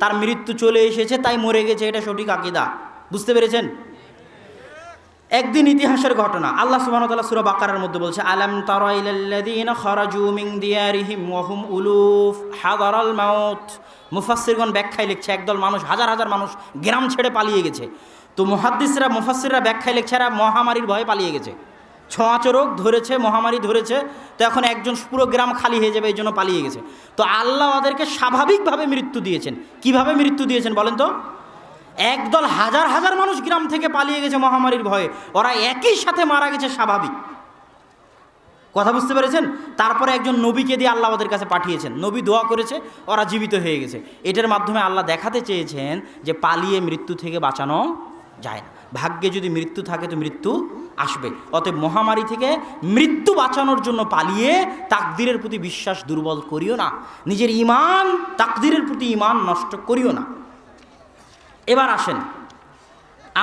তার মৃত্যু চলে এসেছে তাই মরে গেছে, এটা সঠিক আকীদা। বুঝতে পেরেছেন? একদিন ইতিহাসের ঘটনা, আল্লাহ সুবহানাহু ওয়া তাআলা সূরা বাকারার মধ্যে বলছে, আলাম তারা ইলাল্লাযীনা খারাজু মিন দিয়ারিহিম ওয়া হুম উলুফ হাদারাল মাউত। মুফাসসিরগণ ব্যাখ্যায় লিখছে একদল মানুষ, হাজার হাজার মানুষ গ্রাম ছেড়ে পালিয়ে গেছে। তো মুফাসসিররা ব্যাখ্যায় লিখছে এরা মহামারীর ভয়ে পালিয়ে গেছে, ছোঁয়াচে রোগ ধরেছে, মহামারী ধরেছে, তো এখন একজন পুরো গ্রাম খালি হয়ে যাবে, এই জন্য পালিয়ে গেছে। তো আল্লাহ ওদেরকে স্বাভাবিকভাবে মৃত্যু দিয়েছেন। কিভাবে মৃত্যু দিয়েছেন বলেন তো? একদল হাজার হাজার মানুষ গ্রাম থেকে পালিয়ে গেছে মহামারীর ভয়ে, ওরা একই সাথে মারা গেছে স্বাভাবিক। কথা বুঝতে পেরেছেন? তারপরে একজন নবীকে দিয়ে আল্লাহ ওদের কাছে পাঠিয়েছেন, নবী দোয়া করেছে, ওরা জীবিত হয়ে গেছে। এটার মাধ্যমে আল্লাহ দেখাতে চেয়েছেন যে পালিয়ে মৃত্যু থেকে বাঁচানো যায় না, ভাগ্যে যদি মৃত্যু থাকে তো মৃত্যু আসবে। অতএব মহামারী থেকে মৃত্যু বাঁচানোর জন্য পালিয়ে তাকদীরের প্রতি বিশ্বাস দুর্বল করিও না, নিজের ঈমান তাকদীরের প্রতি ঈমান নষ্ট করিও না। এবার আসেন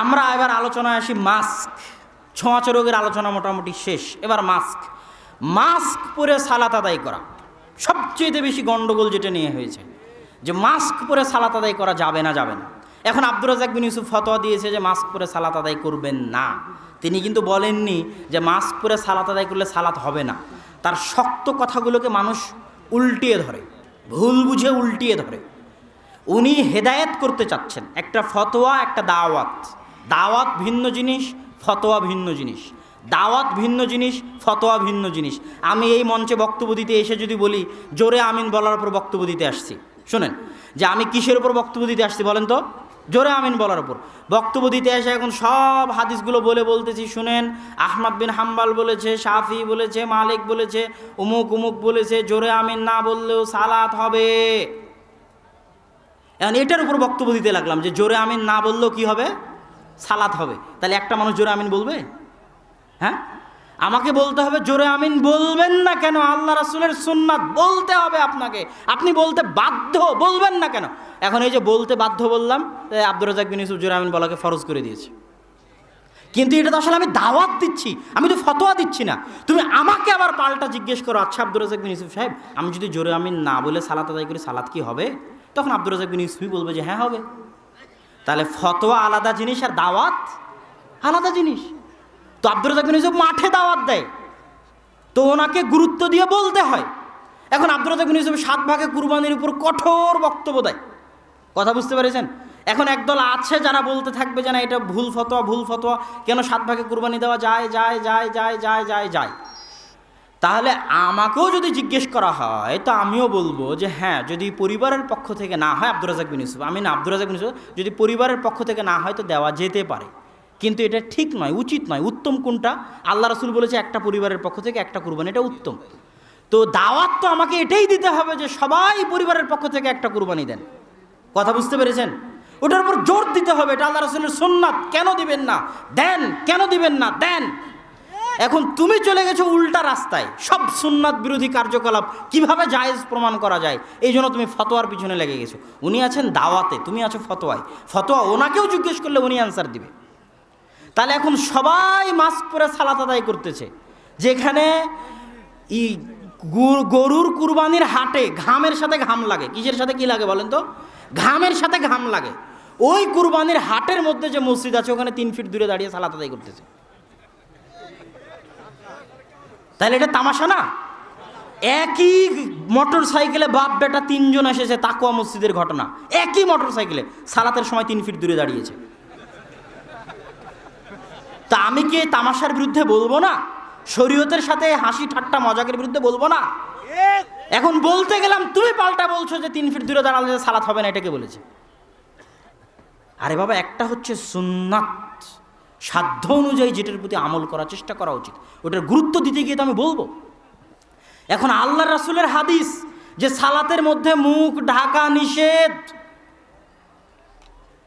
আমরা এবার আলোচনায় আসি মাস্ক। ছোঁয়াচে রোগের আলোচনা মোটামুটি শেষ, এবার মাস্ক পরে সালাত আদায় করা সবচেয়ে বেশি গন্ডগোল যেটা নিয়ে হয়েছে, যে মাস্ক পরে সালাত আদায় করা যাবে না। এখন আব্দুর রাজ্জাক বিন ইউসুফ ফতোয়া দিয়েছে যে মাস্ক পরে সালাত আদায় করবেন না। তিনি কিন্তু বলেননি যে মাস্ক পরে সালাত আদায় করলে সালাত হবে না। তার শক্ত কথাগুলোকে মানুষ উল্টিয়ে ধরে, ভুল বুঝে উল্টিয়ে ধরে। উনি হেদায়েত করতে চাচ্ছেন। একটা ফতোয়া, একটা দাওয়াত ভিন্ন জিনিস, ফতোয়া ভিন্ন জিনিস। দাওয়াত ভিন্ন জিনিস, ফতোয়া ভিন্ন জিনিস। আমি এই মঞ্চে বক্তব্য দিতে এসে যদি বলি জোরে আমিন বলার উপর বক্তব্য দিতে আসছি, শোনেন যে আমি কিসের উপর বক্তব্য দিতে আসছি বলেন তো? জোরে আমিন বলার উপর বক্তব্য দিতে এসে এখন সব হাদিসগুলো বলতেছি, শুনেন আহমদ বিন হাম্বাল বলেছে, শাফি বলেছে, মালিক বলেছে, উমুক বলেছে, জোরে আমিন না বললেও সালাত হবে। এখন এটার উপর বক্তব্য দিতে লাগলাম যে জোরে আমিন না বললেও কি হবে? সালাত হবে। তাহলে একটা মানুষ জোরে আমিন বলবে? হ্যাঁ, আমাকে বলতে হবে জোরে আমিন বলবেন না কেন? আল্লাহ রাসূলের সুন্নাত বলতে হবে আপনাকে, আপনি বলতে বাধ্য, বলবেন না কেন? এখন এই যে বলতে বাধ্য বললাম, আব্দুর রাজ্জাক বিন ইউসুফ জোরে আমিন বলাকে ফরজ করে দিয়েছে। কিন্তু এটা তো আসলে আমি দাওয়াত দিচ্ছি, আমি তো ফতোয়া দিচ্ছি না। তুমি আমাকে আবার পাল্টা জিজ্ঞেস করো, আচ্ছা আব্দুর রাজ্জাক বিন ইউসুফ সাহেব, আমি যদি জোরে আমিন না বলে সালাত আদায় করি সালাত কি হবে? তখন আব্দুর রাজ্জাক বিন ইউসুফই বলবে যে হ্যাঁ হবে। তাহলে ফতোয়া আলাদা জিনিস আর দাওয়াত আলাদা জিনিস। তো আব্দুর রাজ্জাক বিন ইউসুফ মাঠে দাওয়াত দেয়, তো ওনাকে গুরুত্ব দিয়ে বলতে হয়। এখন আব্দুর রাজ্জাক বিন ইউসুফ 7 ভাগে কুরবানির উপর কঠোর বক্তব্য দেয়। কথা বুঝতে পেরেছেন? এখন একদল আছে যারা বলতে থাকবে যে না এটা ভুল ফতোয়া, কেন 7 ভাগে কুরবানি দেওয়া যায়। তাহলে আমাকেও যদি জিজ্ঞেস করা হয় তো আমিও বলবো যে হ্যাঁ, যদি পরিবারের পক্ষ থেকে না হয়, আব্দুর রাজ্জাক বিন ইউসুফ, আব্দুর রাজ্জাক বিন ইউসুফ, যদি পরিবারের পক্ষ থেকে না হয় তো দেওয়া যেতে পারে। কিন্তু এটা ঠিক নয়, উচিত নয়। উত্তম কোনটা? আল্লাহ রাসূল বলেছে একটা পরিবারের পক্ষ থেকে একটা কুরবানি, এটা উত্তম। তো দাওয়াত তো আমাকে এটাই দিতে হবে যে সবাই পরিবারের পক্ষ থেকে একটা কুরবানি দেন। কথা বুঝতে পেরেছেন? ওটার উপর জোর দিতে হবে, এটা আল্লাহ রাসূলের সুন্নাত, কেন দিবেন না দেন, কেন দিবেন না দেন। এখন তুমি চলে গেছো উল্টা রাস্তায়, সব সুন্নাত বিরোধী কার্যকলাপ কিভাবে জায়েজ প্রমাণ করা যায়, এই জন্য তুমি ফতোয়ার পিছনে লেগে গেছো। উনি আছেন দাওয়াতে, তুমি আছো ফতোয়ায়। ফতোয়া ওনাকেও জিজ্ঞেস করলে উনি অ্যান্সার দিবে। তাহলে এখন সবাই মাস্ক পরে সালাত আদায় করতেছে, যেখানে গরুর কুরবানির হাটে ঘামের সাথে ঘাম লাগে। কিসের সাথে কি লাগে বলেন তো? ঘামের সাথে ঘাম লাগে। ওই কুরবানির হাটের মধ্যে যে মসজিদ আছে ওখানে 3 ফিট দূরে দাঁড়িয়ে সালাত আদায় করতেছে। তাহলে এটা তামাশা না? একই মোটর সাইকেলে বাপ বেটা 3 জন এসেছে, তাকওয়া মসজিদের ঘটনা, একই মোটর সাইকেলে সালাতের সময় 3 ফিট দূরে দাঁড়িয়েছে। তা আমি কি তামাশার বিরুদ্ধে বলবো না? শরীয়তের সাথে হাসি ঠাট্টা মজাকের বিরুদ্ধে বলবো না? এখন বলতে গেলাম তুমি পাল্টা বলছো যে 3 ফিট দূরে দাঁড়ালে সালাত হবে না, এটাকে বলেছে। আরে বাবা, একটা হচ্ছে সুন্নাত, সাধ্য অনুযায়ী যেটার প্রতি আমল করার চেষ্টা করা উচিত, ওটার গুরুত্ব দিতে গিয়ে তো আমি বলবো। এখন আল্লাহ রাসূলের হাদিস যে সালাতের মধ্যে মুখ ঢাকা নিষেধ,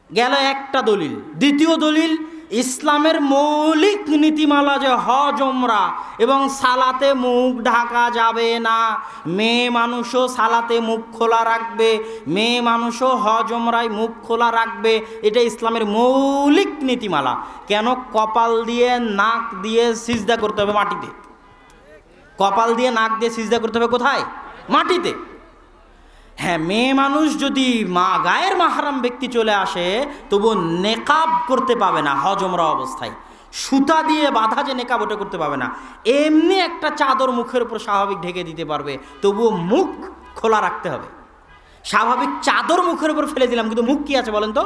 গেল একটা দলিল। দ্বিতীয় দলিল, ইসলামের মৌলিক নীতিমালা যে হজ ওমরা এবং সালাতে মুখ ঢাকা যাবে না। মেয়ে মানুষও সালাতে মুখ খোলা রাখবে, মেয়ে মানুষও হজ ওমরায় মুখ খোলা রাখবে, এটা ইসলামের মৌলিক নীতিমালা। কেন? কপাল দিয়ে নাক দিয়ে সিজদা করতে হবে মাটিতে। কপাল দিয়ে নাক দিয়ে সিজদা করতে হবে কোথায়? মাটিতে। হ্যাঁ, মেয়ে মানুষ যদি গায়ের মাহরাম ব্যক্তি চলে আসে তবু নেকাব করতে পাবে না। হজ ওমরা অবস্থায় সুতা দিয়ে বাঁধা যে নেকাব ওটা করতে পাবে না। এমনি একটা চাদর মুখের উপর স্বাভাবিক ঢেকে দিতে পারবে, তবুও মুখ খোলা রাখতে হবে। স্বাভাবিক চাদর মুখের উপর ফেলে দিলাম, কিন্তু মুখ কি আছে বলেন তো?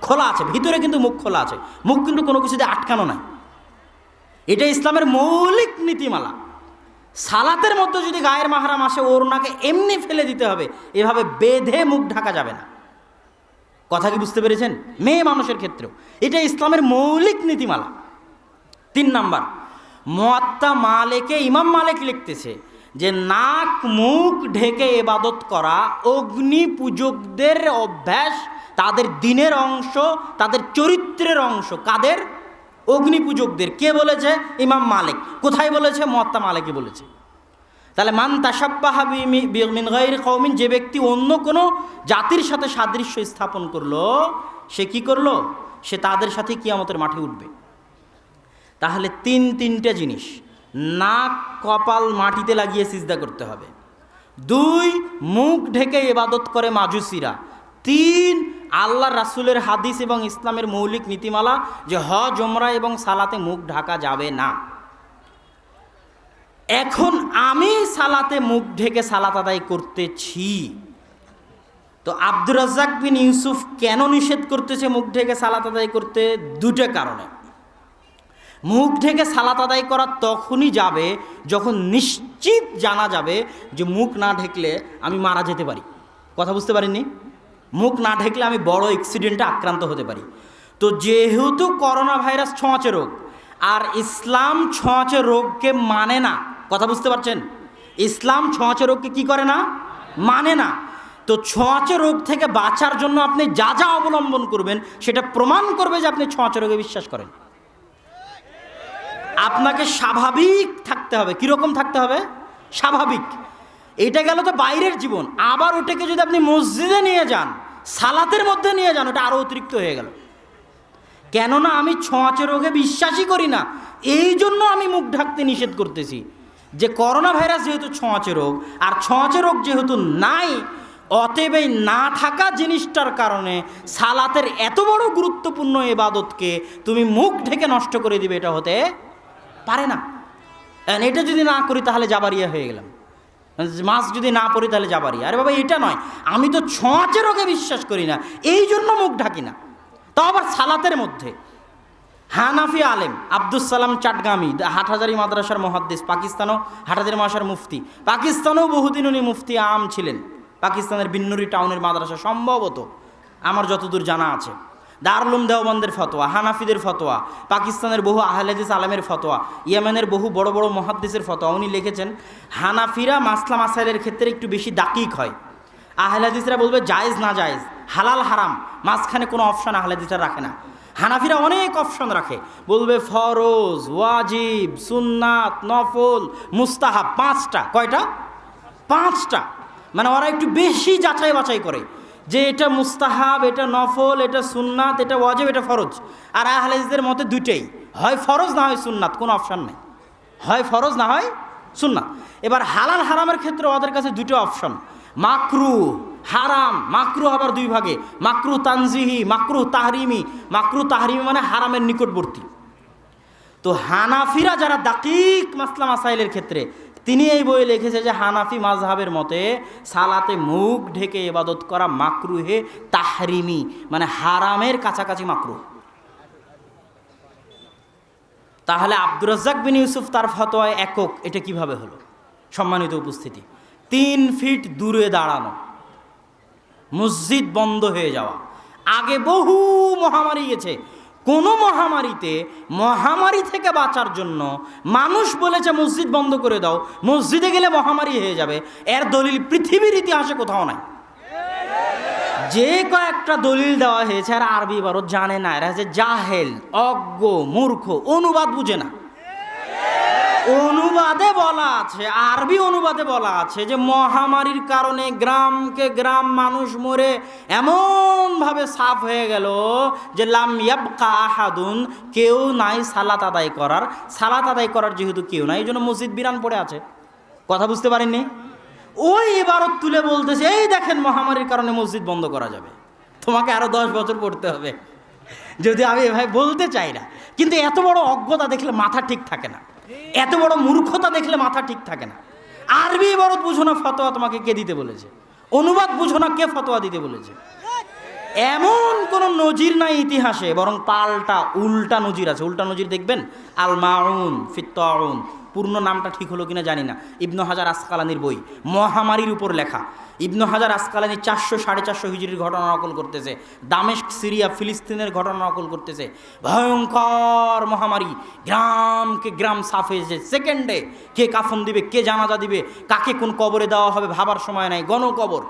খোলা আছে, ভিতরে কিন্তু মুখ খোলা আছে। মুখ কিন্তু কোনো কিছু দিয়ে আটকানো নাই। এটা ইসলামের মৌলিক নীতিমালা। সালাতের মধ্যে যদি গায়ের মাহরাম আসে, ওড়নাকে এমনি ফেলে দিতে হবে, এভাবে বেঁধে মুখ ঢাকা যাবে না। কথা কি বুঝতে পেরেছেন? মেয়ে মানুষের ক্ষেত্রেও এটা ইসলামের মৌলিক নীতিমালা। 3 নাম্বার, মুয়াত্তা মালিকে ইমাম মালিক লিখতেছে যে নাক মুখ ঢেকে ইবাদত করা অগ্নি পূজকদের অভ্যাস, তাদের দিনের অংশ, তাদের চরিত্রের অংশ। কাদের? অগ্নি পূজকদের। কে বলেছে? ইমাম মালিক। কোথায় বলেছে? মুয়াত্তা মালিকে বলেছে। তাহলে মান তাশাব্বাহা মিন গায়রি কওমিন, যে ব্যক্তি অন্য কোনো জাতির সাথে সাদৃশ্য স্থাপন করলো, সে কি করলো? সে তাদের সাথে কিয়ামতের মাঠে উঠবে। তাহলে তিনটা জিনিস, নাক কপাল মাটিতে লাগিয়ে সিজদা করতে হবে। 2, মুখ ঢেকে ইবাদত করে মাজুসিরা। 3, আল্লাহ রাসূলের হাদিস এবং ইসলামের মৌলিক নীতিমালা যে হজ ওমরা এবং সালাতে মুখ ঢাকা যাবে না। এখন আমি সালাতে মুখ ঢেকে সালাত আদায় করতেছি, তো আব্দুর রাজ্জাক বিন ইউসুফ কেন নিষেধ করতেছে মুখ ঢেকে সালাত আদায় করতে? 2টা কারণে। মুখ ঢেকে সালাত আদায় করা তখনই যাবে যখন নিশ্চিত জানা যাবে যে মুখ না ঢেকলে আমি মারা যেতে পারি। কথা বুঝতে পারিনি? মুখ না ঢেকলে আমি বড় অ্যাক্সিডেন্টে আক্রান্ত হতে পারি। তো যেহেতু করোনা ভাইরাস ছোঁয়াচে রোগ, আর ইসলাম ছোঁয়াচে রোগকে মানে না। কথা বুঝতে পারছেন? ইসলাম ছোঁয়াচে রোগকে কি করে না? মানে না। তো ছোঁয়াচে রোগ থেকে বাঁচার জন্য আপনি যা যা অবলম্বন করবেন সেটা প্রমাণ করবে যে আপনি ছোঁয়াচে রোগে বিশ্বাস করেন। আপনাকে স্বাভাবিক থাকতে হবে। কীরকম থাকতে হবে? স্বাভাবিক। এটা গেল তো বাইরের জীবন। আবার ওটাকে যদি আপনি মসজিদে নিয়ে যান, সালাতের মধ্যে নিয়ে যান, ওটা আরও অতিরিক্ত হয়ে গেল। কেননা আমি ছোঁয়াচে রোগে বিশ্বাসই করি না, এই জন্য আমি মুখ ঢাকতে নিষেধ করতেছি। যে করোনা ভাইরাস যেহেতু ছোঁয়াচে রোগ, আর ছোঁয়াচে রোগ যেহেতু নাই, অতএব এই না থাকা জিনিসটার কারণে সালাতের এত বড় গুরুত্বপূর্ণ ইবাদতকে তুমি মুখ ঢেকে নষ্ট করে দিবে, এটা হতে পারে না। এটা যদি না করি তাহলে জাবারিয়া হয়ে গেলাম। মাছ যদি না পড়ি তাহলে জাবারিয়া। আরে বাবা, এটা নয়, আমি তো ছোঁয়াচে রোগে বিশ্বাস করি না, এই জন্য মুখ ঢাকি না। তাও আবার সালাতের মধ্যে। হানাফি আলেম আব্দুল সালাম চাটগামি, হাটহাজারি মাদ্রাসার মুহাদ্দিস, পাকিস্তানও হাটহাজারি মাদ্রাসার মুফতি, পাকিস্তানেও বহুদিন উনি মুফতি আম ছিলেন। পাকিস্তানের বিন্নুরি টাউনের মাদ্রাসা, সম্ভবত আমার যতদূর জানা আছে। দারুল দেওবন্দের ফতোয়া, হানাফিদের ফতোয়া, পাকিস্তানের বহু আহলে হাদিস আলেমের ফতোয়া, ইয়েমেনের বহু বড় বড় মুহাদ্দিসের ফতোয়া। উনি লিখেছেন হানাফিরা মাসলা মাসাইলের ক্ষেত্রে একটু বেশি দাকিক হয়। আহলে হাদিসরা বলবে জায়েজ না জায়েজ, হালাল হারাম, মাঝখানে কোনো অপশন আহলে হাদিসরা রাখে না। হানাফিরা অনেক অপশন রাখে, বলবে ফরজ, ওয়াজিব, সুন্নাত, নফল, মুস্তাহাব, 5টা। কয়টা? 5টা। মানে ওরা একটু বেশি যাচাই বাছাই করে যে এটা মুস্তাহাব, এটা নফল, এটা সুন্নাত, এটা ওয়াজিব, এটা ফরজ। আর আহলে হাদিসদের মতে 2টাই, হয় ফরজ না হয় সুন্নাত, কোনো অপশন নাই। হয় ফরজ না হয় সুন্নাত। এবার হালাল হারামের ক্ষেত্রে ওদের কাছে 2টা অপশন, মাকরু, হারাম। মাকরু আবার 2 ভাগে, মাকরু তানজিহি, মাকরু তাহরিমি। মাকরু তাহরিমি মানে হারামের নিকটবর্তী। তো হানাফিরা যারা দাকিক মাসলা মাসাইলের ক্ষেত্রে, তিনি এই বইয়ে লিখেছে যে হানাফি মাযহাবের মতে সালাতে মুখ ঢেকে ইবাদত করা মাকরুহে তাহরিমি, মানে হারামের কাছাকাছি মাকরুহ। তাহলে আব্দুর রাজ্জাক বিন ইউসুফ তার ফতোয়ায় একক। এটা কিভাবে হলো? সম্মানিত উপস্থিতি, 3 ফিট দূরে দাঁড়ানো, মসজিদ বন্ধ হয়ে যাওয়া। আগে বহু মহামারী গেছে, কোনো মহামারীতে মহামারী থেকে বাঁচার জন্য মানুষ বলেছে মসজিদ বন্ধ করে দাও, মসজিদে গেলে মহামারী হয়ে যাবে। এর দলিল পৃথিবীর ইতিহাসে কোথাও নাই। যে কয়েকটা দলিল দেওয়া হয়েছে আর আরবি ইবারত জানে না, এরা হচ্ছে জাহেল, অজ্ঞ, মূর্খ, অনুবাদ বুঝে না। অনুবাদে বলা আছে, আরবি অনুবাদে বলা আছে যে মহামারীর কারণে গ্রামকে গ্রাম মানুষ মরে এমনভাবে সাফ হয়ে গেল যে লাম ইয়াবকা আহাদুন, কেউ নাই সালাত আদায় করার। সালাত আদায় করার যেহেতু কেউ নাই, এই জন্য মসজিদ বিরান পড়ে আছে। কথা বুঝতে পারেননি? ওই ইবারত তুলে বলতেছে, এই দেখেন মহামারীর কারণে মসজিদ বন্ধ করা যাবে, তোমাকে আরো 10 বছর পড়তে হবে। যদি আমি ভাই বলতে চাই না, কিন্তু এত বড় অজ্ঞতা দেখলে মাথা ঠিক থাকে না, এত বড় মূর্খতা দেখলে মাথা ঠিক থাকে না। আরবি ইবারত বুঝো না, ফতোয়া তোমাকে কে দিতে বলেছে? অনুবাদ বুঝো না, কে ফতোয়া দিতে বলেছে? এমন কোন নজির নাই ইতিহাসে, বরং পাল্টা উল্টা নজির আছে। উল্টা নজির দেখবেন, আল মাউন ফিত তাউন, পূর্ণ নামটা ঠিক হলো কিনা জানি না, ইবনু হাজার আসকালানির বই, মহামারীর উপর লেখা। ইবনু হাজার আসকালানি 400-450 হিজরির ঘটনা নকল করতেছে, দামেস্ক, সিরিয়া, ফিলিস্তিনের ঘটনা নকল করতেছে। ভয়ঙ্কর মহামারী, গ্রামকে গ্রাম সাফ হয়েছে সেকেন্ডে। কে কাফন দিবে, কে জানাজা দিবে, কাকে কোন কবরে দেওয়া হবে ভাবার সময় নাই, গণকবর।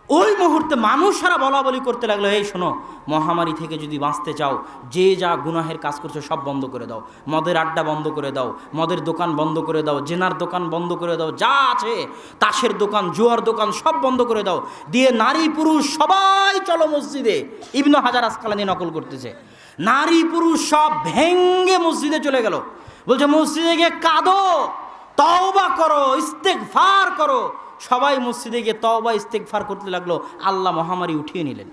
ওই মুহূর্তে মানুষ সারা বলা বলি করতে লাগলো, এই শোনো, মহামারী থেকে যদি বাঁচতে চাও, যে যা গুনাহের কাজ করছো সব বন্ধ করে দাও, মদের আড্ডা বন্ধ করে দাও, মদের দোকান বন্ধ করে দাও, জেনার দোকান বন্ধ করে দাও, যা আছে তাসের দোকান, জুয়ার দোকান সব বন্ধ করে দাও, দিয়ে নারী পুরুষ সবাই চলো মসজিদে। ইবনু হাজার আসকালানি নকল করতেছে, নারী পুরুষ সব ভেঙ্গে মসজিদে চলে গেল। বলছে মসজিদে গিয়ে কাঁদো, তওবা করো, ইস্তেগফার করো। সবাই মসজিদে গিয়ে তওবা ইস্তেগফার করতে লাগলো, আল্লাহ মহামারী উঠিয়ে নিলেন।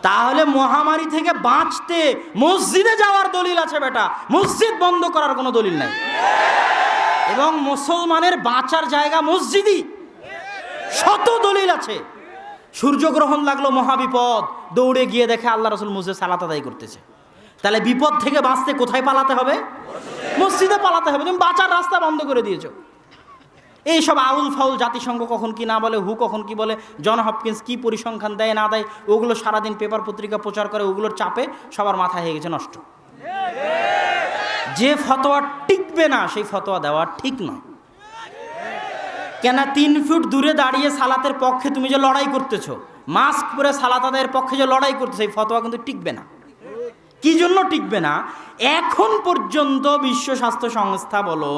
তাহলে মহামারী থেকে বাঁচতে মসজিদে যাওয়ার দলিল আছে বেটা, মসজিদ বন্ধ করার কোনো দলিল নাই। এবং মুসলমানের বাঁচার জায়গা মসজিদই, শত দলিল আছে। সূর্যগ্রহণ লাগলো, মহাবিপদ, দৌড়ে গিয়ে দেখে আল্লাহ রাসূল মসজিদে সালাত আদায় করতেছে। তাহলে বিপদ থেকে বাঁচতে কোথায় পালাতে হবে? মসজিদে পালাতে হবে। তুমি বাঁচার রাস্তা বন্ধ করে দিয়েছো। এইসব আউল ফাউল জাতিসংঘ কখন কি না বলে, হু কখন কি বলে, জন হপকিন্স কি পরিসংখ্যান দেয় না দেয়, ওগুলো সারাদিন পেপার পত্রিকা প্রচার করে, ওগুলোর চাপে সবার মাথা হয়ে গেছে নষ্ট। যে ফতোয়া টিকবে না সেই ফতোয়া দেওয়া ঠিক নয়। কেন 3 ফুট দূরে দাঁড়িয়ে সালাতের পক্ষে তুমি যে লড়াই করতেছো, মাস্ক পরে সালাত আদায়ের পক্ষে যে লড়াই করতেছো, এই ফতোয়া কিন্তু টিকবে না। কি জন্য টিকবে না? এখন পর্যন্ত বিশ্ব স্বাস্থ্য সংস্থা বলো,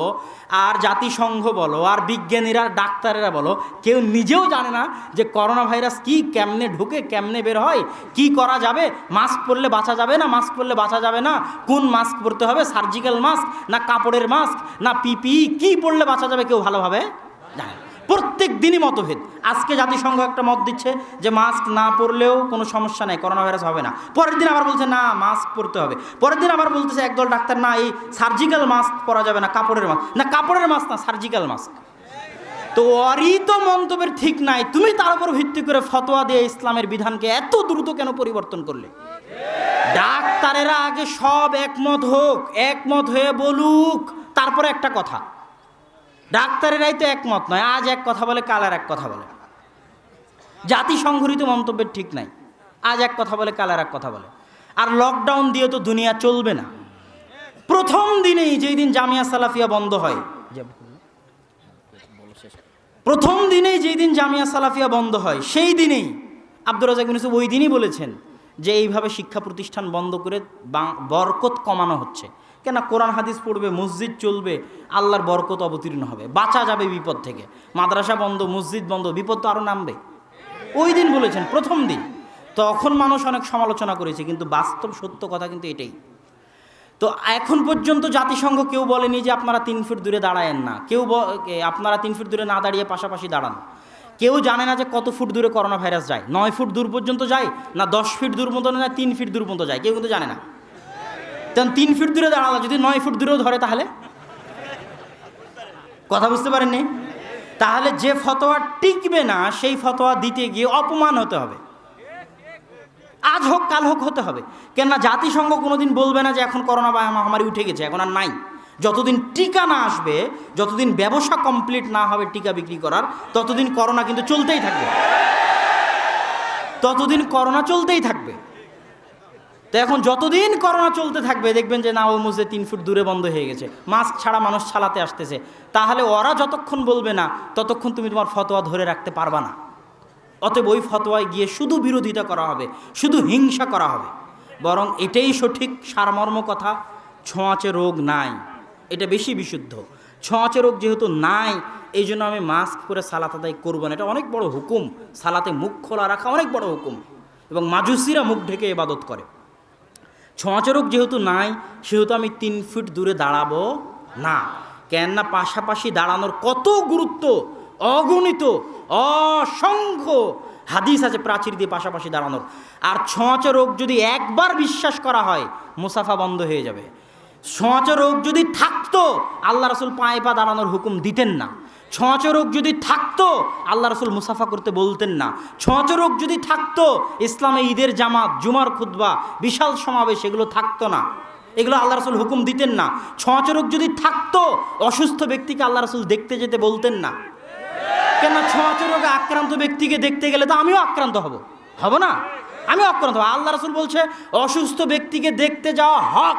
আর জাতিসংঘ বলো, আর বিজ্ঞানীরা, ডাক্তারেরা বলো, কেউ নিজেও জানে না যে করোনা ভাইরাস কি, কেমনে ঢুকে, কেমনে বের হয়, কি করা যাবে, মাস্ক পরলে বাঁচা যাবে না, মাস্ক পরলে বাঁচা যাবে না, কোন মাস্ক পরতে হবে, সার্জিক্যাল মাস্ক না কাপড়ের মাস্ক না পিপিই, কি পরলে বাঁচা যাবে কেউ ভালোভাবে জানে না। প্রত্যেক দিনই মতভেদ। আজকে জাতিসংঘ একটা মত দিচ্ছে যে মাস্ক না পরলেও কোনো সমস্যা নেই, করোনা ভাইরাস হবে না। পরের দিন আবার বলছে না মাস্ক পরতে হবে। পরের দিন আবার বলতেছে একদল ডাক্তার, না এই সার্জিক্যাল মাস্ক পরা যাবে না, কাপড়ের মাস্ক না, কাপড়ের মাস্ক না, সার্জিক্যাল মাস্ক। তো ওরই তো মন্তব্যের ঠিক নাই, তুমি তার উপর ভিত্তি করে ফতোয়া দিয়ে ইসলামের বিধানকে এত দ্রুত কেন পরিবর্তন করলে? ডাক্তারেরা আগে সব একমত হোক, একমত হয়ে বলুক, তারপরে একটা কথা। ডাক্তারেরাই তো একমত নয়, আজ এক কথা বলে কাল আর এক কথা বলে। জাতিসংঘরিত মন্তব্যের ঠিক নাই, আজ এক কথা বলে কাল আর এক কথা বলে। আর লকডাউন দিয়ে তো দুনিয়া চলবে না। প্রথম দিনেই যেই দিন জামিয়া সালাফিয়া বন্ধ হয়, প্রথম দিনেই যেই দিন জামিয়া সালাফিয়া বন্ধ হয়, সেই দিনেই আব্দুর রাজ্জাক বিন ইউসুফ ওই দিনই বলেছেন যে এইভাবে শিক্ষা প্রতিষ্ঠান বন্ধ করে বরকত কমানো হচ্ছে। কেন? কোরআন হাদিস পড়বে, মসজিদ চলবে, আল্লাহর বরকত অবতীর্ণ হবে, বাঁচা যাবে বিপদ থেকে। মাদ্রাসা বন্ধ, মসজিদ বন্ধ, বিপদ তো আরও নামবে। ওই দিন বলেছেন, প্রথম দিন। তখন মানুষ অনেক সমালোচনা করেছে, কিন্তু বাস্তব সত্য কথা কিন্তু এটাই। তো এখন পর্যন্ত জাতিসংঘ কেউ বলেনি যে আপনারা 3 ফুট দূরে দাঁড়ায়েন না, কেউ আপনারা 3 ফুট দূরে না দাঁড়িয়ে পাশাপাশি দাঁড়ান। কেউ জানে না যে কত ফুট দূরে করোনা ভাইরাস যায়, 9 ফুট দূর পর্যন্ত যায় না 10 ফিট দূর পর্যন্ত যায়, 3 ফিট দূর পর্যন্ত যায়, কেউ কিন্তু জানে না। তখন 3 ফিট দূরে দাঁড়ালো, যদি 9 ফুট দূরেও ধরে তাহলে কথা বুঝতে পারেননি? তাহলে যে ফতোয়া টিকবে না সেই ফতোয়া দিতে গিয়ে অপমান হতে হবে, আজ হোক কাল হোক হতে হবে। কেননা জাতিসংঘ কোনোদিন বলবে না যে এখন করোনা মহামারী উঠে গেছে, এখন আর নাই। যতদিন টিকা না আসবে, যতদিন ব্যবসা কমপ্লিট না হবে টিকা বিক্রি করার, ততদিন করোনা কিন্তু চলতেই থাকবে, ততদিন করোনা চলতেই থাকবে। তো এখন যতদিন করোনা চলতে থাকবে দেখবেন যে না ও মসজিদে 3 ফুট দূরে বন্ধ হয়ে গেছে, মাস্ক ছাড়া মানুষ চালাতে আসতেছে, তাহলে ওরা যতক্ষণ বলবে না ততক্ষণ তুমি তোমার ফতোয়া ধরে রাখতে পারবা না। অতএব ওই ফতোয়ায় গিয়ে শুধু বিরোধিতা করা হবে, শুধু হিংসা করা হবে। বরং এটাই সঠিক সারমর্ম কথা, ছোঁয়াচে রোগ নাই, এটা বেশি বিশুদ্ধ। ছোঁয়াচে রোগ যেহেতু নাই, এই জন্য আমি মাস্ক পরে সালাত আদায় করবো না, এটা অনেক বড় হুকুম। সালাতে মুখ খোলা রাখা অনেক বড় হুকুম, এবং মাজুসিরা মুখ ঢেকে ইবাদত করে। ছোঁয়াচে রোগ যেহেতু নাই, সেহেতু আমি 3 ফুট দূরে দাঁড়াবো না। কেননা পাশাপাশি দাঁড়ানোর কত গুরুত্ব, অগণিত অসংখ্য হাদিস আছে প্রাচীর দিয়ে পাশাপাশি দাঁড়ানোর। আর ছোঁয়াচে রোগ যদি একবার বিশ্বাস করা হয়, মুসাফা বন্ধ হয়ে যাবে। ছোঁয়াচে রোগ যদি থাকতো আল্লাহ রাসূল পায়ে পা দাঁড়ানোর হুকুম দিতেন না। ছোঁয়াচে রোগ যদি থাকতো আল্লাহ রাসূল মুসাফা করতে বলতেন না। ছোঁয়াচে রোগ যদি থাকতো ইসলামে ঈদের জামাত, জুমার খুতবা, বিশাল সমাবেশ এগুলো থাকতো না, এগুলো আল্লাহ রাসূল হুকুম দিতেন না। ছোঁয়াচে রোগ যদি থাকতো অসুস্থ ব্যক্তিকে আল্লাহ রাসূল দেখতে যেতে বলতেন না। কেন? ছোঁয়াচে রোগে আক্রান্ত ব্যক্তিকে দেখতে গেলে তো আমিও আক্রান্ত হব না? আমিও আক্রান্ত হব। আল্লাহ রাসূল বলছে অসুস্থ ব্যক্তিকে দেখতে যাওয়া হক,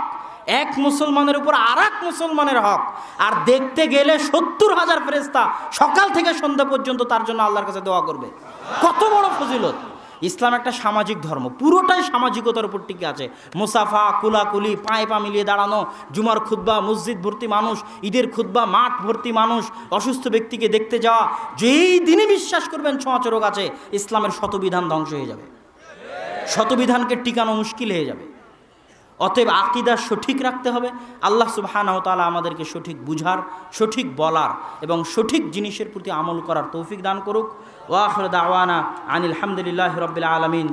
এক মুসলমানের উপর আর এক মুসলমানের হক। আর দেখতে গেলে ৭০,০০০ ফেরেশতা সকাল থেকে সন্ধ্যা পর্যন্ত তার জন্য আল্লাহর কাছে দোয়া করবে। কত বড় ফজিলত! ইসলাম একটা সামাজিক ধর্ম, পুরোটাই সামাজিকতার উপর টিকে আছে। মুসাফা, কুলাকুলি, পায়ে পা মিলিয়ে দাঁড়ানো, জুমার খুতবা, মসজিদ ভর্তি মানুষ, ঈদের খুতবা, মাঠ ভর্তি মানুষ, অসুস্থ ব্যক্তিকে দেখতে যাওয়া। যেই দিনে বিশ্বাস করবেন ছোঁয়াচে রোগ আছে, ইসলামের শতবিধান ধ্বংস হয়ে যাবে, শতবিধানকে টিকানো মুশকিল হয়ে যাবে। অতএব আকীদা সঠিক রাখতে হবে। আল্লাহ সুবহানাহু ওয়া তাআলা আমাদেরকে সঠিক বুঝার, সঠিক বলার এবং সঠিক জিনিসের প্রতি আমল করার তৌফিক দান করুক। ওয়া আখিরু দাওয়ানা আনিল হামদুলিল্লাহি রাব্বিল আলামিন।